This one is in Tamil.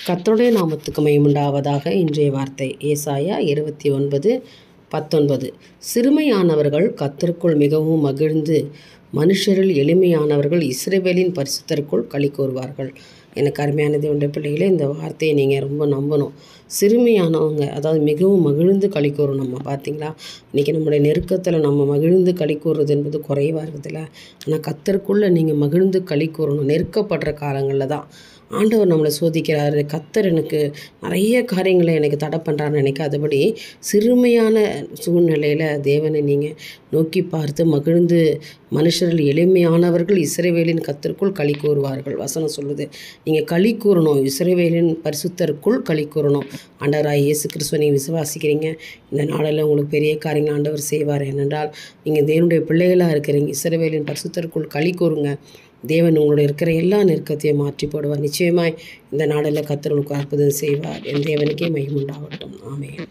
கர்த்தருடைய நாமத்துக்கு மகிமையுண்டாவதாக. இன்றைய வார்த்தை ஏசாயா 29:19. சிறுமையானவர்கள் கர்த்தருக்குள் மிகவும் மகிழ்ந்து, மனுஷரில் எளிமையானவர்கள் இஸ்ரவேலின் பரிசுத்தருக்குள் களி கூறுவார்கள். எனக்கு அருமையான தேவனுடைய பிள்ளைகளே, இந்த வார்த்தையை நீங்கள் ரொம்ப நம்பணும். சிறுமையானவங்க, அதாவது மிகவும் மகிழ்ந்து களி கூறணும். நம்ம பார்த்தீங்களா, இன்றைக்கி நம்முடைய நெருக்கத்தில் நம்ம மகிழ்ந்து களி கூறுறது என்பது குறைவாக இருக்குதுல்ல. ஆனால் கர்த்தருக்குள்ளே நீங்கள் மகிழ்ந்து களி கூறணும். நெருக்கப்படுற காலங்களில் தான் ஆண்டவர் நம்மளை சோதிக்கிறாரு. கர்த்தர் எனக்கு நிறைய காரியங்களை எனக்கு தடை பண்ணுறான்னு நினைக்காதபடி, சிறுமையான சூழ்நிலையில் தேவனை நீங்கள் நோக்கி பார்த்து மகிழ்ந்து, மனுஷரில் எளிமையானவர்கள் இஸ்ரவேலின் கர்த்தருக்குள் களி கூறுவார்கள். வசனம் சொல்லுது, நீங்கள் களி கூறணும். இஸ்ரவேலின் பரிசுத்தருக்குள் களி கூறணும். ஆண்டவராய் இயேசு கிறிஸ்துவை நீங்கள் விசுவாசிக்கிறீங்க, இந்த நாளில் உங்களுக்கு பெரிய காரியங்கள் ஆண்டவர் செய்வார். ஏனென்றால் நீங்கள் தேவனுடைய பிள்ளைகளாக இருக்கிறீங்க. இஸ்ரவேலின் பரிசுத்தருக்குள் களி கூறுங்க. தேவன் உங்களுடைய இருக்கிற எல்லா நெருக்கத்தையும் மாற்றி போடுவார். நிச்சயமாய் இந்த நாளில் கர்த்தர் உங்களுக்கு அற்புதம் செய்வார். என் தேவனுக்கே மகிமை உண்டாகட்டும். ஆமென்.